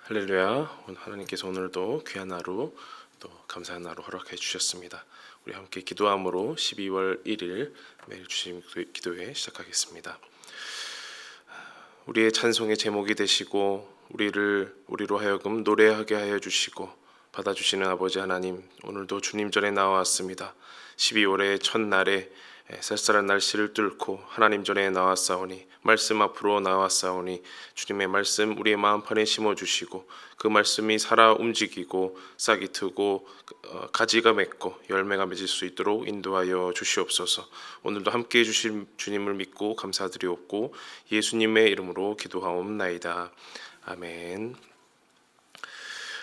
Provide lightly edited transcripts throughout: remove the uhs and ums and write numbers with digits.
할렐루야. 하나님께서 오늘도 귀한 하루, 또 감사한 하루 허락해 주셨습니다. 우리 함께 기도함으로 12월 1일 매일 주님 기도회 시작하겠습니다. 우리의 찬송의 제목이 되시고 우리로 하여금 노래하게 하여 주시고 받아주시는 아버지 하나님, 오늘도 주님 전에 나왔습니다. 12월의 첫날에 쌀쌀한 날씨를 뚫고 하나님 전에 나왔사오니, 말씀 앞으로 나왔사오니, 주님의 말씀 우리의 마음판에 심어주시고 그 말씀이 살아 움직이고 싹이 트고 가지가 맺고 열매가 맺을 수 있도록 인도하여 주시옵소서. 오늘도 함께해 주신 주님을 믿고 감사드리옵고 예수님의 이름으로 기도하옵나이다. 아멘.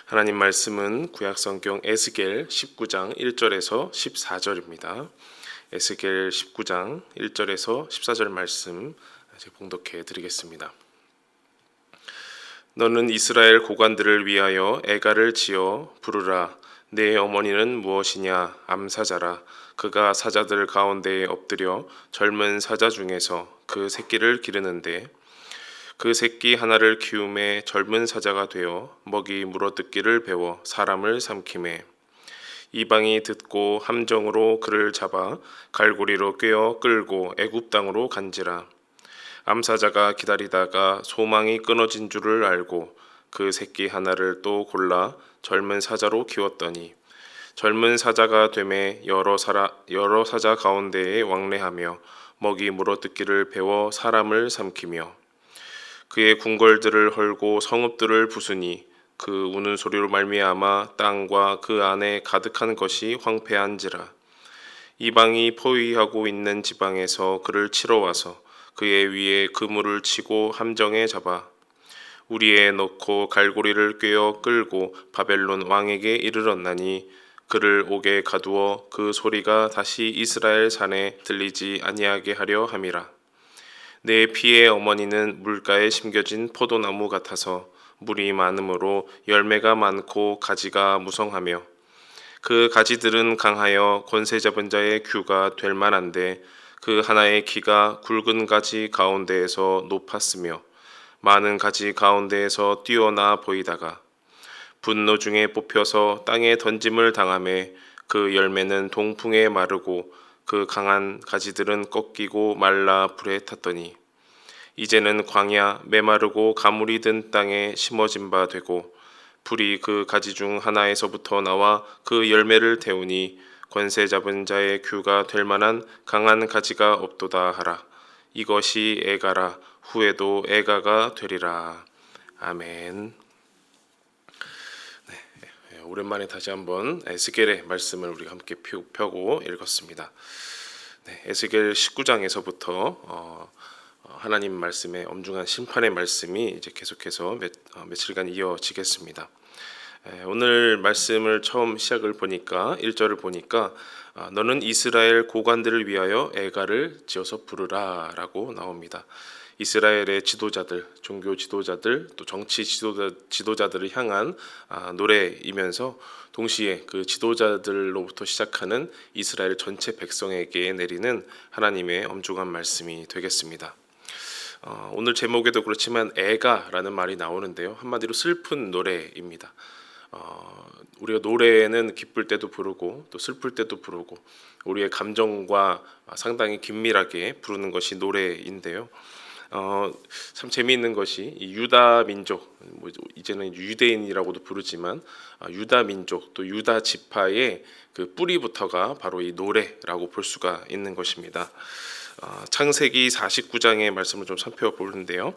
하나님 말씀은 구약성경 에스겔 19장 1절에서 14절입니다. 에스겔 19장 1절에서 14절 말씀 봉독해 드리겠습니다. 너는 이스라엘 고관들을 위하여 애가를 지어 부르라. 내 어머니는 무엇이냐? 암사자라. 그가 사자들 가운데에 엎드려 젊은 사자 중에서 그 새끼를 기르는데 그 새끼 하나를 키움에 젊은 사자가 되어 먹이 물어뜯기를 배워 사람을 삼킴에 이방이 듣고 함정으로 그를 잡아 갈고리로 꿰어 끌고 애굽 땅으로 간지라. 암사자가 기다리다가 소망이 끊어진 줄을 알고 그 새끼 하나를 또 골라 젊은 사자로 키웠더니 젊은 사자가 되매 여러 사자 가운데에 왕래하며 먹이 물어뜯기를 배워 사람을 삼키며 그의 궁궐들을 헐고 성읍들을 부수니 그 우는 소리로 말미암아 땅과 그 안에 가득한 것이 황폐한지라. 이방이 포위하고 있는 지방에서 그를 치러 와서 그의 위에 그물을 치고 함정에 잡아 우리에 넣고 갈고리를 꿰어 끌고 바벨론 왕에게 이르렀나니 그를 옥에 가두어 그 소리가 다시 이스라엘 산에 들리지 아니하게 하려 함이라. 내 피의 어머니는 물가에 심겨진 포도나무 같아서 물이 많으므로 열매가 많고 가지가 무성하며 그 가지들은 강하여 권세 잡은 자의 규가 될 만한데 그 하나의 키가 굵은 가지 가운데에서 높았으며 많은 가지 가운데에서 뛰어나 보이다가 분노 중에 뽑혀서 땅에 던짐을 당하매 그 열매는 동풍에 마르고 그 강한 가지들은 꺾이고 말라 불에 탔더니 이제는 광야 메마르고 가물이 든 땅에 심어진 바 되고 불이 그 가지 중 하나에서부터 나와 그 열매를 태우니 권세 잡은 자의 규가 될 만한 강한 가지가 없도다 하라. 이것이 애가라. 후에도 애가가 되리라. 아멘. 오랜만에 다시 한번 에스겔의 말씀을 우리가 함께 펴고 읽었습니다. 에스겔 19장에서부터 하나님 말씀의 엄중한 심판의 말씀이 이제 계속해서 며칠간 이어지겠습니다. 오늘 말씀을 처음 시작을 보니까 1절을 보니까 너는 이스라엘 고관들을 위하여 애가를 지어서 부르라 라고 나옵니다. 이스라엘의 지도자들, 종교 지도자들, 또 정치 지도자들을 향한 노래이면서 동시에 그 지도자들로부터 시작하는 이스라엘 전체 백성에게 내리는 하나님의 엄중한 말씀이 되겠습니다. 오늘 제목에도 그렇지만 애가라는 말이 나오는데요. 한마디로 슬픈 노래입니다. 우리가 노래는 기쁠 때도 부르고 또 슬플 때도 부르고 우리의 감정과 상당히 긴밀하게 부르는 것이 노래인데요. 참 재미있는 것이 이 유다 민족, 이제는 유대인이라고도 부르지만 유다 민족 또 유다 지파의 그 뿌리부터가 바로 이 노래라고 볼 수가 있는 것입니다. 창세기 49장의 말씀을 좀 살펴보는데요.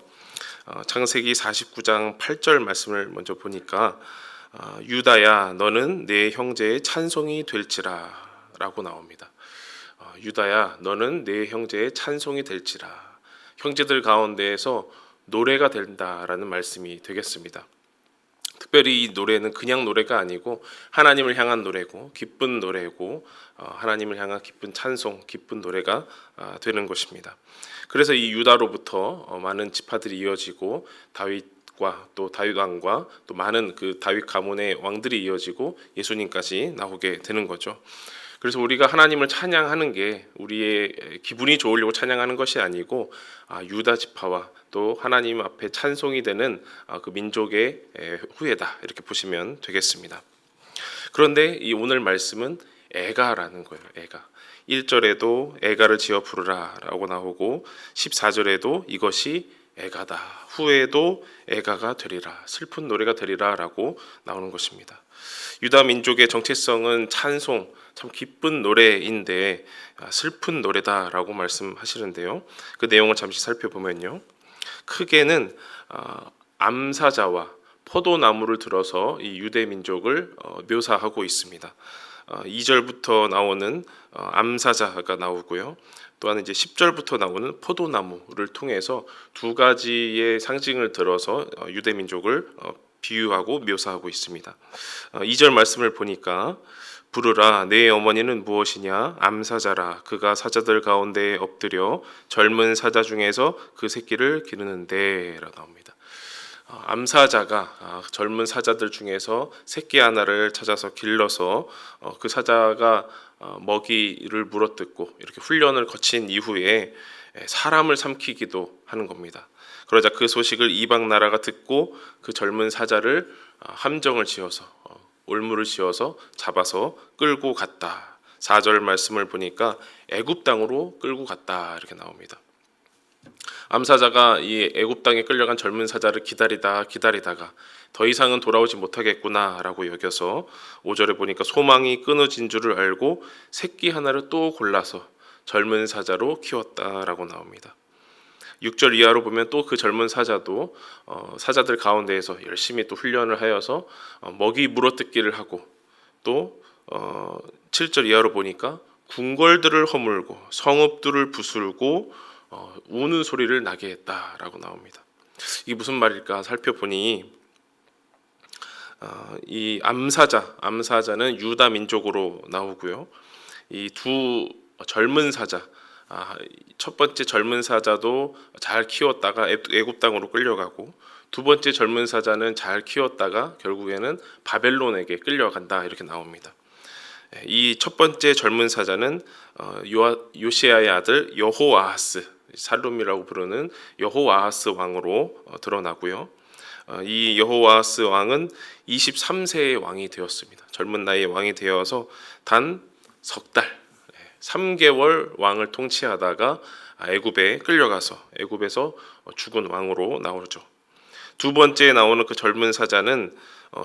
창세기 49장 8절 말씀을 먼저 보니까 유다야 너는 내 형제의 찬송이 될지라 라고 나옵니다. 유다야 너는 내 형제의 찬송이 될지라. 형제들 가운데에서 노래가 된다라는 말씀이 되겠습니다. 특별히 이 노래는 그냥 노래가 아니고 하나님을 향한 노래고 기쁜 노래고 하나님을 향한 기쁜 찬송, 기쁜 노래가 되는 것입니다. 그래서 이 유다로부터 많은 지파들이 이어지고 다윗 과 또 다윗 왕과 또 많은 그 다윗 가문의 왕들이 이어지고 예수님까지 나오게 되는 거죠. 그래서 우리가 하나님을 찬양하는 게 우리의 기분이 좋으려고 찬양하는 것이 아니고 유다 지파와 또 하나님 앞에 찬송이 되는 그 민족의 후예다, 이렇게 보시면 되겠습니다. 그런데 이 오늘 말씀은 애가라는 거예요. 애가. 1절에도 애가를 지어 부르라 라고 나오고 14절에도 이것이 애가다, 후에도 애가가 되리라, 슬픈 노래가 되리라 라고 나오는 것입니다. 유다 민족의 정체성은 찬송, 참 기쁜 노래인데 슬픈 노래다라고 말씀하시는데요. 그 내용을 잠시 살펴보면요, 크게는 암사자와 포도나무를 들어서 이 유대 민족을 묘사하고 있습니다. 2절부터 나오는 암사자가 나오고요. 또한 이제 10절부터 나오는 포도나무를 통해서 두 가지의 상징을 들어서 유대 민족을 비유하고 묘사하고 있습니다. 2절 말씀을 보니까 부르라 내 어머니는 무엇이냐 암사자라 그가 사자들 가운데에 엎드려 젊은 사자 중에서 그 새끼를 기르는데 라고 나옵니다. 암사자가 젊은 사자들 중에서 새끼 하나를 찾아서 길러서 그 사자가 먹이를 물어뜯고 이렇게 훈련을 거친 이후에 사람을 삼키기도 하는 겁니다. 그러자 그 소식을 이방 나라가 듣고 그 젊은 사자를 함정을 지어서 올무를 지어서 잡아서 끌고 갔다. 4절 말씀을 보니까 애굽 땅으로 끌고 갔다, 이렇게 나옵니다. 암사자가 이 애굽 땅에 끌려간 젊은 사자를 기다리다가 더 이상은 돌아오지 못하겠구나라고 여겨서 5절에 보니까 소망이 끊어진 줄을 알고 새끼 하나를 또 골라서 젊은 사자로 키웠다라고 나옵니다. 6절 이하로 보면 또 그 젊은 사자도 사자들 가운데에서 열심히 또 훈련을 하여서 먹이 물어뜯기를 하고 또 7절 이하로 보니까 궁궐들을 허물고 성읍들을 부술고 우는 소리를 나게 했다라고 나옵니다. 이게 무슨 말일까 살펴보니 이 암사자는 유다 민족으로 나오고요. 이 두 젊은 사자, 첫 번째 젊은 사자도 잘 키웠다가 애굽 땅으로 끌려가고 두 번째 젊은 사자는 잘 키웠다가 결국에는 바벨론에게 끌려간다, 이렇게 나옵니다. 이 첫 번째 젊은 사자는 요시아의 아들 여호아하스, 살룸이라고 부르는 여호아하스 왕으로 드러나고요. 이 여호아하스 왕은 23세의 왕이 되었습니다. 젊은 나이에 왕이 되어서 단 석 달, 3개월 왕을 통치하다가 애굽에 끌려가서 애굽에서 죽은 왕으로 나오죠. 두 번째에 나오는 그 젊은 사자는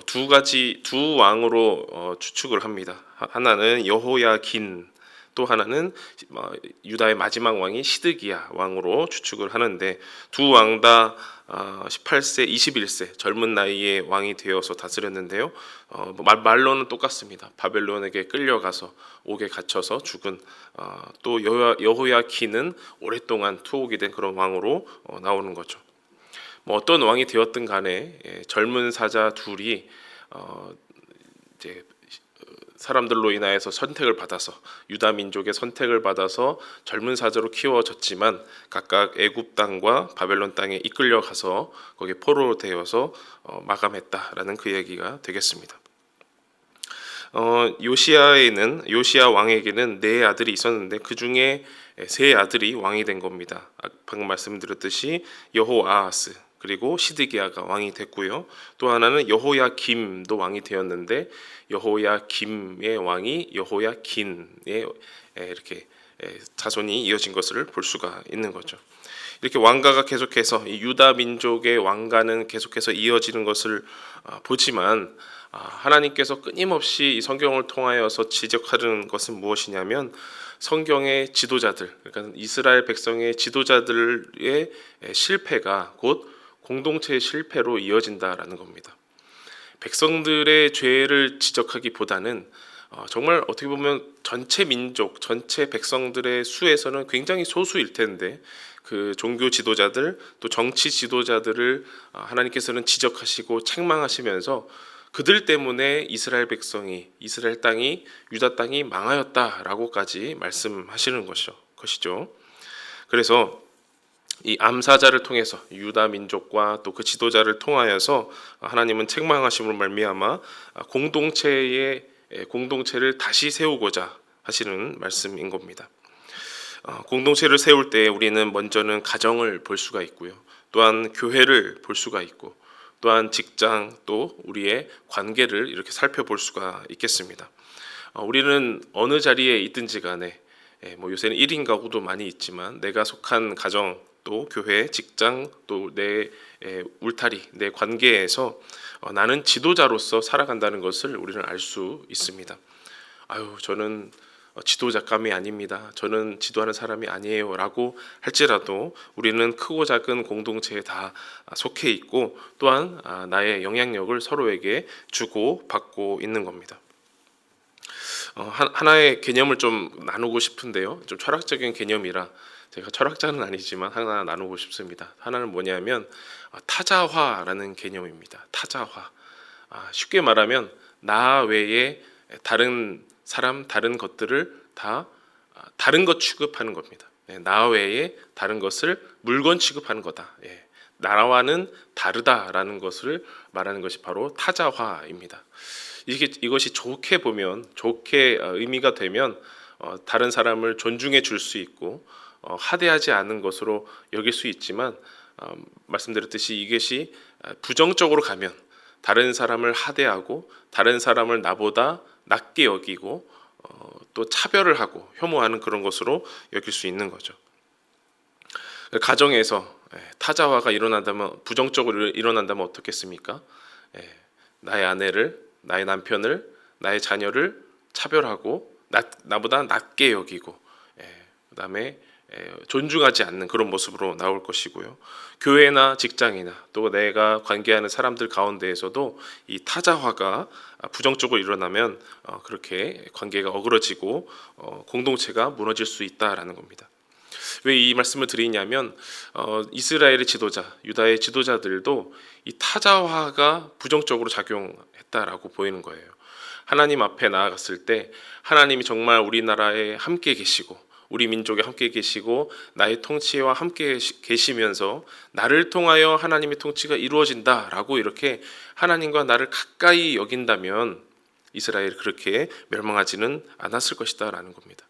두 왕으로 추측을 합니다. 하나는 여호야긴, 또 하나는 유다의 마지막 왕이 시드기야 왕으로 추측을 하는데 두 왕 다 18세, 21세 젊은 나이에 왕이 되어서 다스렸는데요. 말로는 똑같습니다. 바벨론에게 끌려가서 옥에 갇혀서 죽은 또 여호야긴은 오랫동안 투옥이 된 그런 왕으로 나오는 거죠. 어떤 왕이 되었든 간에 젊은 사자 둘이 이제 사람들로 인하여서 선택을 받아서 유다 민족의 선택을 받아서 젊은 사자로 키워졌지만 각각 애굽 땅과 바벨론 땅에 이끌려 가서 거기에 포로되어서 마감했다라는 그 얘기가 되겠습니다. 요시야 왕에게는 4 아들이 있었는데 그 중에 3 아들이 왕이 된 겁니다. 방금 말씀드렸듯이 여호아하스, 그리고 시드기야가 왕이 됐고요. 또 하나는 여호야김도 왕이 되었는데 여호야김의 왕이 여호야긴의 이렇게 자손이 이어진 것을 볼 수가 있는 거죠. 이렇게 왕가가 계속해서 이 유다 민족의 왕가는 계속해서 이어지는 것을 보지만 하나님께서 끊임없이 이 성경을 통하여서 지적하는 것은 무엇이냐면 성경의 지도자들, 그러니까 이스라엘 백성의 지도자들의 실패가 곧 공동체의 실패로 이어진다라는 겁니다. 백성들의 죄를 지적하기보다는 정말 어떻게 보면 전체 민족, 전체 백성들의 수에서는 굉장히 소수일 텐데 그 종교 지도자들 또 정치 지도자들을 하나님께서는 지적하시고 책망하시면서 그들 때문에 이스라엘 백성이, 이스라엘 땅이, 유다 땅이 망하였다라고까지 말씀하시는 것이죠. 그래서 이 암사자를 통해서 유다 민족과 또 그 지도자를 통하여서 하나님은 책망하심으로 말미암아 공동체를 다시 세우고자 하시는 말씀인 겁니다. 공동체를 세울 때 우리는 먼저는 가정을 볼 수가 있고요. 또한 교회를 볼 수가 있고, 또한 직장, 또 우리의 관계를 이렇게 살펴볼 수가 있겠습니다. 우리는 어느 자리에 있든지 간에 뭐 요새는 1인 가구도 많이 있지만 내가 속한 가정, 또 교회, 직장, 또 내 울타리, 내 관계에서 나는 지도자로서 살아간다는 것을 우리는 알 수 있습니다. 저는 지도자감이 아닙니다. 저는 지도하는 사람이 아니에요 라고 할지라도 우리는 크고 작은 공동체에 다 속해 있고, 또한 나의 영향력을 서로에게 주고 받고 있는 겁니다. 하나의 개념을 좀 나누고 싶은데요. 좀 철학적인 개념이라 제가 철학자는 아니지만 하나 나누고 싶습니다. 하나는 뭐냐면 타자화라는 개념입니다. 타자화. 쉽게 말하면 나 외에 다른 사람, 다른 것들을 다 다른 것 취급하는 겁니다. 나 외에 다른 것을 물건 취급하는 거다. 나와는 다르다라는 것을 말하는 것이 바로 타자화입니다. 이것이 좋게 보면, 좋게 의미가 되면 다른 사람을 존중해 줄 수 있고 하대하지 않은 것으로 여길 수 있지만, 말씀드렸듯이 이것이 부정적으로 가면 다른 사람을 하대하고 다른 사람을 나보다 낮게 여기고 또 차별을 하고 혐오하는 그런 것으로 여길 수 있는 거죠. 가정에서 타자화가 일어난다면, 부정적으로 일어난다면 어떻겠습니까? 나의 아내를, 나의 남편을, 나의 자녀를 차별하고 나보다 낮게 여기고, 그다음에 존중하지 않는 그런 모습으로 나올 것이고요. 교회나 직장이나 또 내가 관계하는 사람들 가운데에서도 이 타자화가 부정적으로 일어나면 그렇게 관계가 어그러지고 공동체가 무너질 수 있다라는 겁니다. 왜 이 말씀을 드리냐면 이스라엘의 지도자, 유다의 지도자들도 이 타자화가 부정적으로 작용했다라고 보이는 거예요. 하나님 앞에 나아갔을 때 하나님이 정말 우리나라에 함께 계시고 우리 민족에 함께 계시고 나의 통치와 함께 계시면서 나를 통하여 하나님의 통치가 이루어진다라고 이렇게 하나님과 나를 가까이 여긴다면 이스라엘이 그렇게 멸망하지는 않았을 것이다라는 겁니다.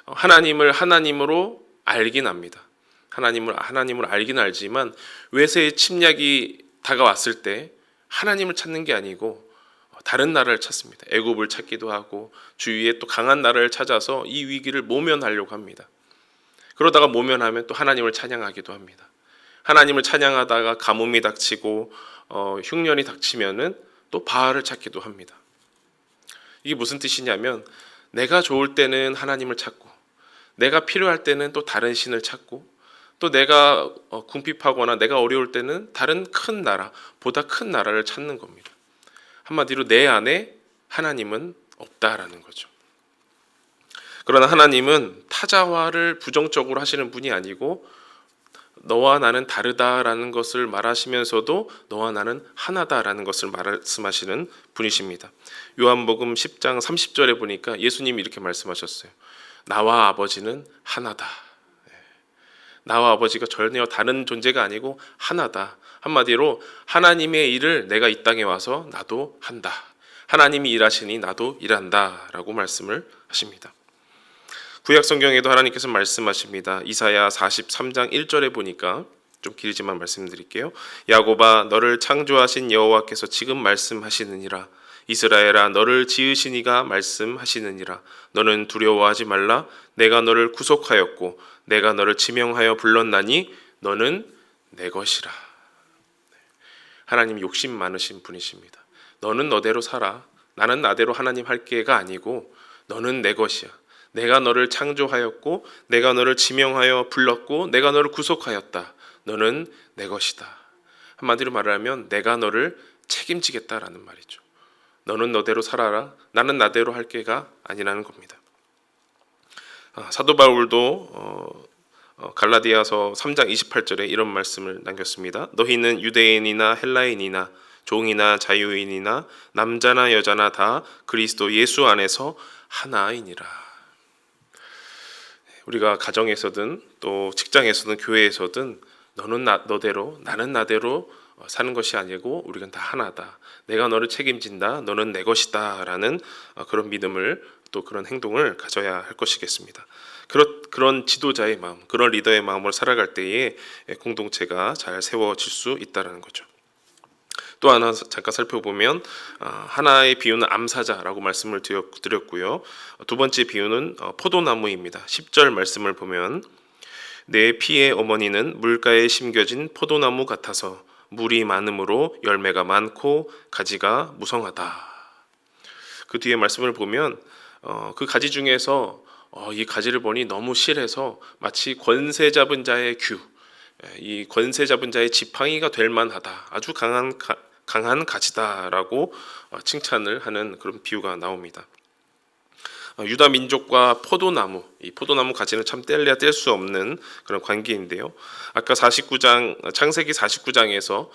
하나님을 하나님으로 알긴 합니다. 하나님을 알긴 알지만 외세의 침략이 다가왔을 때 하나님을 찾는 게 아니고 다른 나라를 찾습니다. 애굽을 찾기도 하고 주위에 또 강한 나라를 찾아서 이 위기를 모면하려고 합니다. 그러다가 모면하면 또 하나님을 찬양하기도 합니다. 하나님을 찬양하다가 가뭄이 닥치고 흉년이 닥치면은 또 바알을 찾기도 합니다. 이게 무슨 뜻이냐면 내가 좋을 때는 하나님을 찾고 내가 필요할 때는 또 다른 신을 찾고 또 내가 궁핍하거나 내가 어려울 때는 다른 큰 나라, 보다 큰 나라를 찾는 겁니다. 한마디로 내 안에 하나님은 없다라는 거죠. 그러나 하나님은 타자화를 부정적으로 하시는 분이 아니고 너와 나는 다르다라는 것을 말하시면서도 너와 나는 하나다라는 것을 말씀하시는 분이십니다. 요한복음 10장 30절에 보니까 예수님이 이렇게 말씀하셨어요. 나와 아버지는 하나다. 나와 아버지가 전혀 다른 존재가 아니고 하나다. 한마디로 하나님의 일을 내가 이 땅에 와서 나도 한다. 하나님이 일하시니 나도 일한다 라고 말씀을 하십니다. 구약 성경에도 하나님께서 말씀하십니다. 이사야 43장 1절에 보니까 좀 길지만 말씀드릴게요. 야곱아 너를 창조하신 여호와께서 지금 말씀하시느니라. 이스라엘아 너를 지으신 이가 말씀하시느니라. 너는 두려워하지 말라. 내가 너를 구속하였고 내가 너를 지명하여 불렀나니 너는 내 것이라. 하나님 욕심 많으신 분이십니다. 너는 너대로 살아. 나는 나대로 하나님 할 게가 아니고 너는 내 것이야. 내가 너를 창조하였고 내가 너를 지명하여 불렀고 내가 너를 구속하였다. 너는 내 것이다. 한마디로 말하면 내가 너를 책임지겠다라는 말이죠. 너는 너대로 살아라. 나는 나대로 할 게가 아니라는 겁니다. 사도 바울도 갈라디아서 3장 28절에 이런 말씀을 남겼습니다. 너희는 유대인이나 헬라인이나 종이나 자유인이나 남자나 여자나 다 그리스도 예수 안에서 하나이니라. 우리가 가정에서든 또 직장에서든 교회에서든 너는 너대로 나는 나대로 사는 것이 아니고 우리는 다 하나다. 내가 너를 책임진다. 너는 내 것이다. 라는 그런 믿음을 또 그런 행동을 가져야 할 것이겠습니다. 그런 지도자의 마음, 그런 리더의 마음으로 살아갈 때에 공동체가 잘 세워질 수 있다는 거죠. 또 하나 잠깐 살펴보면 하나의 비유는 암사자라고 말씀을 드렸고요. 두 번째 비유는 포도나무입니다. 10절 말씀을 보면 내 피의 어머니는 물가에 심겨진 포도나무 같아서 물이 많음으로 열매가 많고 가지가 무성하다. 그 뒤에 말씀을 보면 그 가지 중에서 이 가지를 보니 너무 실해서 마치 권세 잡은 자의 규, 이 권세 잡은 자의 지팡이가 될 만하다. 아주 강한 가지다라고 칭찬을 하는 그런 비유가 나옵니다. 유다 민족과 포도나무, 이 포도나무 가지는 참 뗄래야 뗄 수 없는 그런 관계인데요. 아까 49장 창세기 49장에서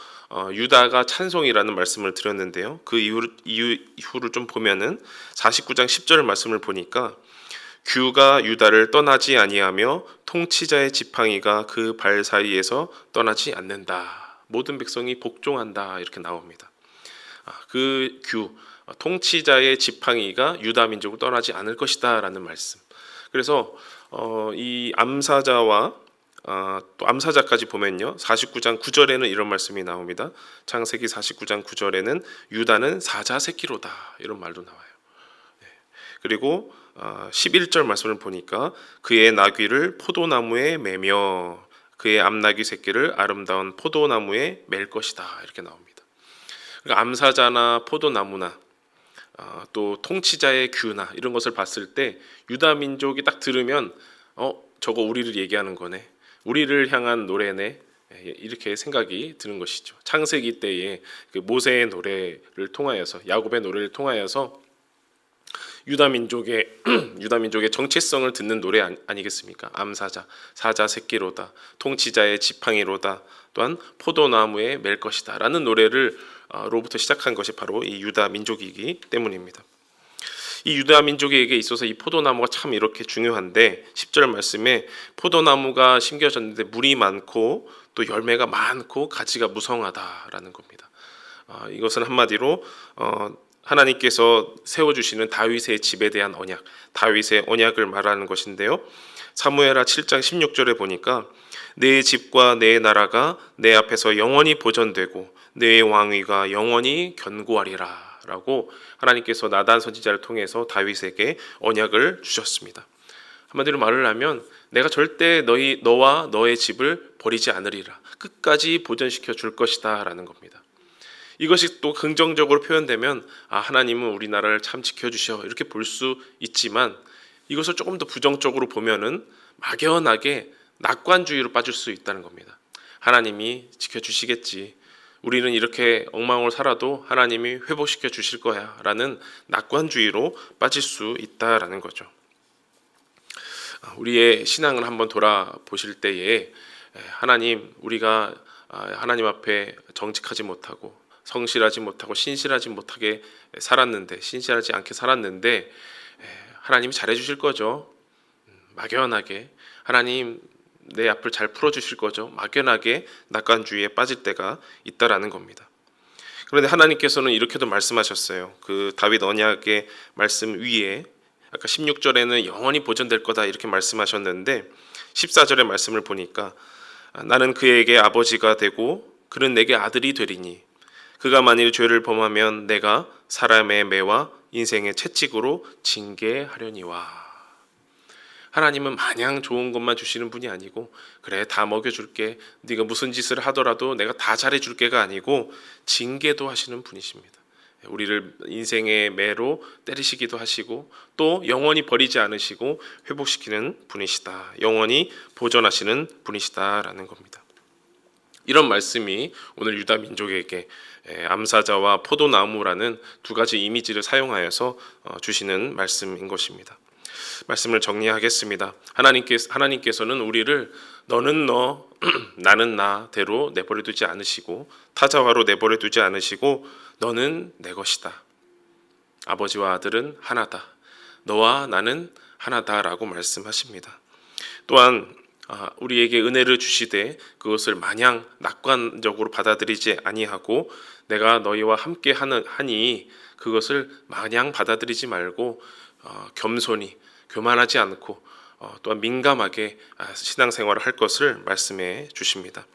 유다가 찬송이라는 말씀을 드렸는데요. 그 이후를 좀 보면은 49장 10절 말씀을 보니까 규가 유다를 떠나지 아니하며 통치자의 지팡이가 그 발 사이에서 떠나지 않는다. 모든 백성이 복종한다 이렇게 나옵니다. 그 규, 통치자의 지팡이가 유다 민족을 떠나지 않을 것이다라는 말씀. 그래서 이 암사자와 또 암사자까지 보면요, 49장 9절에는 이런 말씀이 나옵니다. 창세기 49장 9절에는 유다는 사자 새끼로다 이런 말도 나와요. 그리고 11절 말씀을 보니까 그의 나귀를 포도나무에 매며 그의 암나귀 새끼를 아름다운 포도나무에 맬 것이다 이렇게 나옵니다. 그러니까 암사자나 포도나무나 또 통치자의 규나 이런 것을 봤을 때 유다 민족이 딱 들으면 저거 우리를 얘기하는 거네, 우리를 향한 노래네, 이렇게 생각이 드는 것이죠. 창세기 때에 그 모세의 노래를 통하여서, 야곱의 노래를 통하여서 유다 민족의 정체성을 듣는 노래 아니겠습니까? 암사자, 사자 새끼로다, 통치자의 지팡이로다, 또한 포도나무에 맬 것이다 라는 노래를 로부터 시작한 것이 바로 이 유다 민족이기 때문입니다. 이 유다 민족에게 있어서 이 포도나무가 참 이렇게 중요한데 10절 말씀에 포도나무가 심겨졌는데 물이 많고 또 열매가 많고 가지가 무성하다라는 겁니다. 이것은 한마디로 하나님께서 세워주시는 다윗의 집에 대한 언약, 다윗의 언약을 말하는 것인데요. 사무엘하 7장 16절에 보니까 내 집과 내 나라가 내 앞에서 영원히 보존되고 내 왕위가 영원히 견고하리라 라고 하나님께서 나단 선지자를 통해서 다윗에게 언약을 주셨습니다. 한마디로 말을 하면 내가 절대 너와 너의 집을 버리지 않으리라, 끝까지 보존시켜 줄 것이다 라는 겁니다. 이것이 또 긍정적으로 표현되면 하나님은 우리나라를 참 지켜주셔 이렇게 볼 수 있지만, 이것을 조금 더 부정적으로 보면은 막연하게 낙관주의로 빠질 수 있다는 겁니다. 하나님이 지켜주시겠지, 우리는 이렇게 엉망으로 살아도 하나님이 회복시켜 주실 거야 라는 낙관주의로 빠질 수 있다라는 거죠. 우리의 신앙을 한번 돌아보실 때에 우리가 하나님 앞에 정직하지 못하고 성실하지 못하고 신실하지 않게 살았는데 하나님이 잘해주실 거죠. 막연하게 하나님 내 앞을 잘 풀어주실 거죠. 막연하게 낙관주의에 빠질 때가 있다라는 겁니다. 그런데 하나님께서는 이렇게도 말씀하셨어요. 그 다윗 언약의 말씀 위에 아까 16절에는 영원히 보존될 거다 이렇게 말씀하셨는데 14절의 말씀을 보니까 나는 그에게 아버지가 되고 그는 내게 아들이 되리니 그가 만일 죄를 범하면 내가 사람의 매와 인생의 채찍으로 징계하려니와. 하나님은 마냥 좋은 것만 주시는 분이 아니고, 그래 다 먹여줄게, 네가 무슨 짓을 하더라도 내가 다 잘해줄게가 아니고 징계도 하시는 분이십니다. 우리를 인생의 매로 때리시기도 하시고 또 영원히 버리지 않으시고 회복시키는 분이시다, 영원히 보존하시는 분이시다라는 겁니다. 이런 말씀이 오늘 유다 민족에게 암사자와 포도나무라는 두 가지 이미지를 사용하여서 주시는 말씀인 것입니다. 말씀을 정리하겠습니다. 하나님께서는 우리를 너는 너, 나는 나대로 내버려 두지 않으시고 타자화로 내버려 두지 않으시고 너는 내 것이다, 아버지와 아들은 하나다, 너와 나는 하나다라고 말씀하십니다. 또한 우리에게 은혜를 주시되 그것을 마냥 낙관적으로 받아들이지 아니하고 내가 너희와 함께 하니 그것을 마냥 받아들이지 말고 겸손히 교만하지 않고 또한 민감하게 신앙생활을 할 것을 말씀해 주십니다.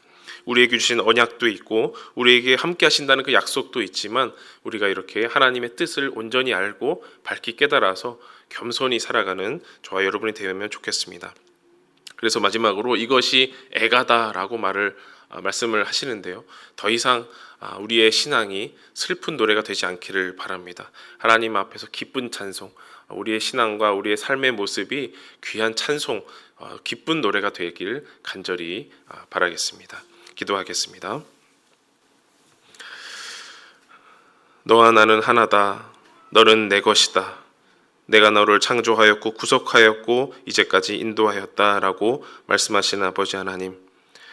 우리에게 주신 언약도 있고 우리에게 함께 하신다는 그 약속도 있지만 우리가 이렇게 하나님의 뜻을 온전히 알고 밝히 깨달아서 겸손히 살아가는 저와 여러분이 되면 좋겠습니다. 그래서 마지막으로 이것이 애가다라고 말씀을 하시는데요. 더 이상 우리의 신앙이 슬픈 노래가 되지 않기를 바랍니다. 하나님 앞에서 기쁜 찬송, 우리의 신앙과 우리의 삶의 모습이 귀한 찬송, 기쁜 노래가 되길 간절히 바라겠습니다. 기도하겠습니다. 너와 나는 하나다. 너는 내 것이다. 내가 너를 창조하였고 구속하였고 이제까지 인도하였다라고 말씀하시는 아버지 하나님,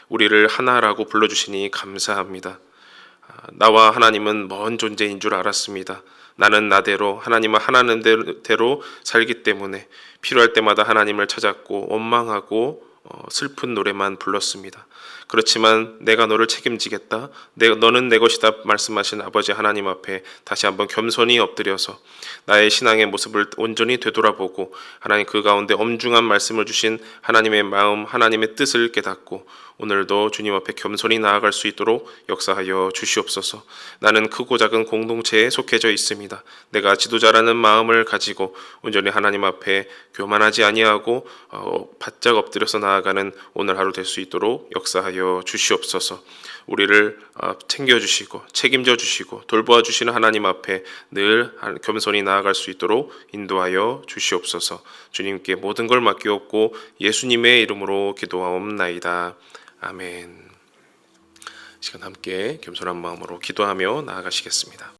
우리를 하나라고 불러주시니 감사합니다. 나와 하나님은 먼 존재인 줄 알았습니다. 나는 나대로, 하나님은 하나는 대로 살기 때문에 필요할 때마다 하나님을 찾았고 원망하고 슬픈 노래만 불렀습니다. 그렇지만 내가 너를 책임지겠다, 너는 내 것이다 말씀하신 아버지 하나님 앞에 다시 한번 겸손히 엎드려서 나의 신앙의 모습을 온전히 되돌아보고 하나님 그 가운데 엄중한 말씀을 주신 하나님의 마음, 하나님의 뜻을 깨닫고 오늘도 주님 앞에 겸손히 나아갈 수 있도록 역사하여 주시옵소서. 나는 크고 작은 공동체에 속해져 있습니다. 내가 지도자라는 마음을 가지고 온전히 하나님 앞에 교만하지 아니하고 바짝 엎드려서 나아가는 오늘 하루 될 수 있도록 역사하여 주시옵소서. 우리를 챙겨주시고 책임져 주시고 돌보아 주시는 하나님 앞에 늘 겸손히 나아갈 수 있도록 인도하여 주시옵소서. 주님께 모든 걸 맡기옵고 예수님의 이름으로 기도하옵나이다. 아멘. 시간 함께 겸손한 마음으로 기도하며 나아가시겠습니다.